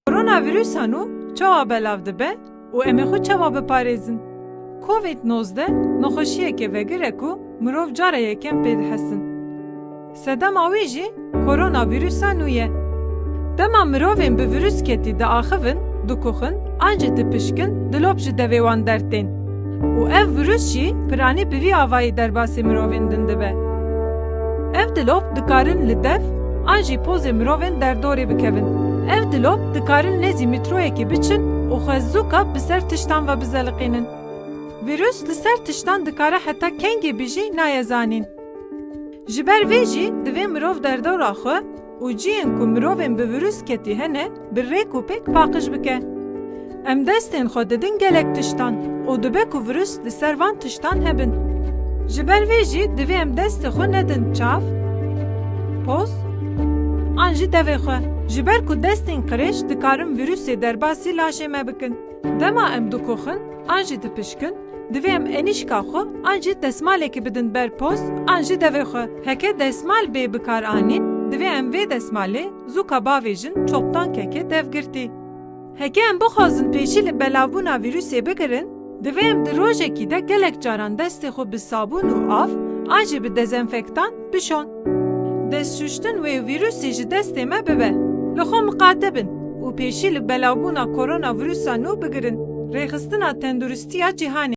Koronavirüs hanu çawa belav dibe û em ê xwe çawa biparêzin. Covid-19 nexweşiyeke vegire ku mirov cara yekem pê dihesin. Sedema wî jî koronavirüsa nû ye. Dema mirovên bi virüsketî diaxivin, dikuxin, an jî dipişkin, dilop ji devê wan dertên. Û ev virüs jî piranî bi vî avayî derbasî mirovên din dibe. Ev dilop dikarin li dev an jî pozê mirovên derdorê bikevin. Ev dilop dikarin nêzî mîtroyekê biçin û xwezûka bi ser tiştan ve bizeliqînin. Virüs li ser tiştan dikare heta kengê bî jî nayezanîn. Ji ber vê jî divê mirov derdora xwe û ciyên ku mirovên bi virüs ketî hene bi rêk û pêk paqij bike. Em destên xwe didin gelek tiştan û dibe ku virüs li ser van tiştan hebin. Ji ber vê jî divê em destê xwe nedin çav, poz an jî devê xwe. Ji ber ku destên qirêj dikarin virüsê derbasî laşê me bikin. Dema em dikuxin an jî dipişkin, divê em enîşka xwe an jî desmalekê bidin ber poz an jî devê xwe. Heke desmal bê bikar anîn, divê em vê desmalê zûka bavê jin çoktan keke devgirtî. Heke em bixwazin pêşî li belavbûna virüsê bigirin, divê em di rojekî de gelek caran destê xwe bi sabûn û av an jî bi dezenfektan bişon. Destşûştin wê virüsê ji destê me bibe. Li xwe miqate bin û pêşî li belavbûna koronavirüsa nû bigirin. Rêxistina tenduristiya cîhanê.